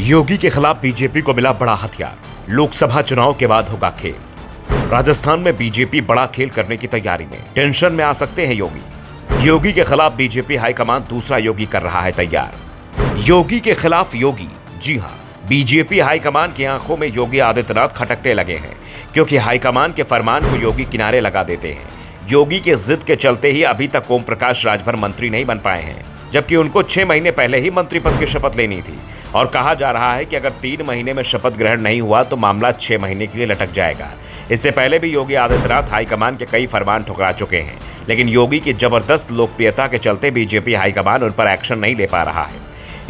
योगी के खिलाफ बीजेपी को मिला बड़ा हथियार। लोकसभा चुनाव के बाद होगा खेल। राजस्थान में बीजेपी बड़ा खेल करने की तैयारी में। टेंशन में आ सकते हैं योगी। योगी के खिलाफ बीजेपी हाईकमान दूसरा योगी कर रहा है तैयार। योगी के खिलाफ योगी, जी हां, बीजेपी हाईकमान की आंखों में योगी आदित्यनाथ खटकने लगे हैं, क्योंकि हाईकमान के फरमान को योगी किनारे लगा देते हैं। योगी के जिद के चलते ही अभी तक ओम प्रकाश राजभर मंत्री नहीं बन पाए हैं, जबकि उनको 6 महीने पहले ही मंत्री पद की शपथ लेनी थी। और कहा जा रहा है कि अगर 3 महीने में शपथ ग्रहण नहीं हुआ तो मामला 6 महीने के लिए लटक जाएगा। इससे पहले भी योगी आदित्यनाथ हाईकमान के कई फरमान ठुकरा चुके हैं, लेकिन योगी की जबरदस्त लोकप्रियता के चलते बीजेपी हाईकमान उन पर एक्शन नहीं ले पा रहा है।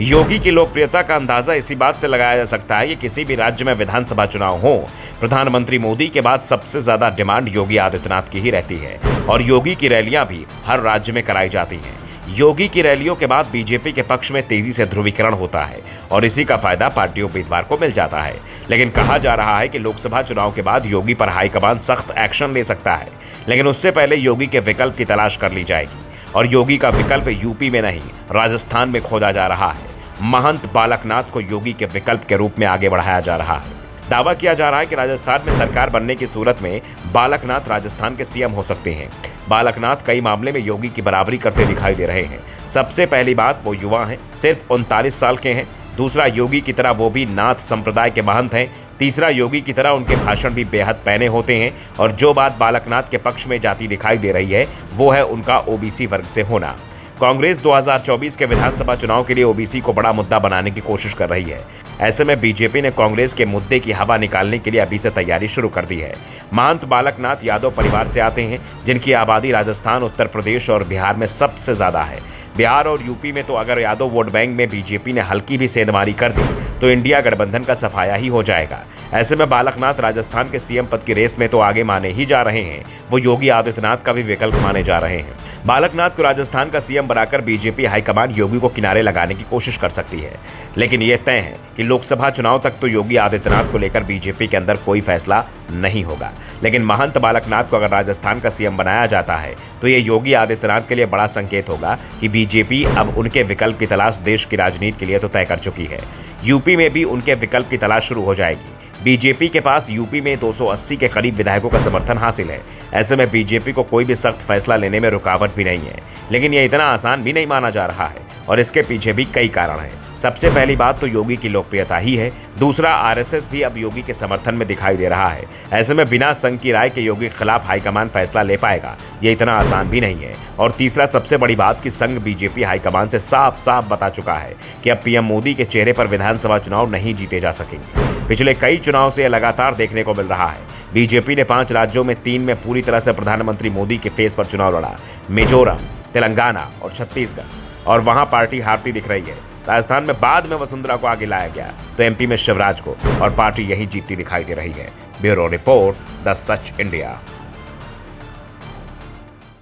योगी की लोकप्रियता का अंदाजा इसी बात से लगाया जा सकता है कि किसी भी राज्य में विधानसभा चुनाव हो, प्रधानमंत्री मोदी के बाद सबसे ज्यादा डिमांड योगी आदित्यनाथ की ही रहती है, और योगी की रैलियां भी हर राज्य में कराई जाती हैं। योगी की रैलियों के बाद बीजेपी के पक्ष में तेजी से ध्रुवीकरण होता है और इसी का फायदा पार्टी उम्मीदवार को मिल जाता है। लेकिन कहा जा रहा है कि लोकसभा चुनाव के बाद योगी पर हाईकमान सख्त एक्शन ले सकता है, लेकिन उससे पहले योगी के विकल्प की तलाश कर ली जाएगी। और योगी का विकल्प यूपी में नहीं, राजस्थान में खोजा जा रहा है। महंत बालकनाथ को योगी के विकल्प के रूप में आगे बढ़ाया जा रहा है। दावा किया जा रहा है कि राजस्थान में सरकार बनने की सूरत में बालकनाथ राजस्थान के सीएम हो सकते हैं। बालकनाथ कई मामले में योगी की बराबरी करते दिखाई दे रहे हैं। सबसे पहली बात, वो युवा हैं, सिर्फ 39 साल के हैं। दूसरा, योगी की तरह वो भी नाथ संप्रदाय के महंत हैं। तीसरा, योगी की तरह उनके भाषण भी बेहद पैने होते हैं। और जो बात बालकनाथ के पक्ष में जाती दिखाई दे रही है वो है उनका ओबीसी वर्ग से होना। कांग्रेस 2024 के विधानसभा चुनाव के लिए ओबीसी को बड़ा मुद्दा बनाने की कोशिश कर रही है। ऐसे में बीजेपी ने कांग्रेस के मुद्दे की हवा निकालने के लिए अभी से तैयारी शुरू कर दी है। महंत बालकनाथ यादव परिवार से आते हैं, जिनकी आबादी राजस्थान, उत्तर प्रदेश और बिहार में सबसे ज्यादा है। बिहार और यूपी में तो अगर यादव वोट बैंक में बीजेपी ने हल्की भी सेंधमारी कर दी तो इंडिया गठबंधन का सफाया ही हो जाएगा। ऐसे में बालकनाथ राजस्थान के सीएम पद की रेस में तो आगे माने ही जा रहे हैं, वो योगी आदित्यनाथ का भी विकल्प माने जा रहे हैं। बालकनाथ को राजस्थान का सीएम बनाकर बीजेपी हाईकमान योगी को किनारे लगाने की कोशिश कर सकती है, लेकिन यह तय है कि लोकसभा चुनाव तक तो योगी आदित्यनाथ को लेकर बीजेपी के अंदर कोई फैसला नहीं होगा। लेकिन महंत बालकनाथ को अगर राजस्थान का सीएम बनाया जाता है तो ये योगी आदित्यनाथ के लिए बड़ा संकेत होगा कि बीजेपी अब उनके विकल्प की तलाश देश की राजनीति के लिए तो तय कर चुकी है। यूपी में भी उनके विकल्प की तलाश शुरू हो जाएगी। बीजेपी के पास यूपी में 280 के करीब विधायकों का समर्थन हासिल है। ऐसे में बीजेपी को कोई भी सख्त फैसला लेने में रुकावट भी नहीं है, लेकिन यह इतना आसान भी नहीं माना जा रहा है और इसके पीछे भी कई कारण हैं। सबसे पहली बात तो योगी की लोकप्रियता ही है। दूसरा, आरएसएस भी अब योगी के समर्थन में दिखाई दे रहा है। ऐसे में बिना संघ की राय के योगी के खिलाफ हाईकमान फैसला ले पाएगा, ये इतना आसान भी नहीं है। और तीसरा, सबसे बड़ी बात कि संघ बीजेपी हाईकमान से साफ साफ बता चुका है कि अब पीएम मोदी के चेहरे पर विधानसभा चुनाव नहीं जीते जा सकेंगे। पिछले कई चुनाव से यह लगातार देखने को मिल रहा है। बीजेपी ने 5 राज्यों में 3 में पूरी तरह से प्रधानमंत्री मोदी के फेस पर चुनाव लड़ा, मिजोरम, तेलंगाना और छत्तीसगढ़, और वहां पार्टी हारती दिख रही है। राजस्थान में बाद में वसुंधरा को आगे लाया गया तो एमपी में शिवराज को, और पार्टी यही जीतती दिखाई दे रही है। Bureau report, the such India.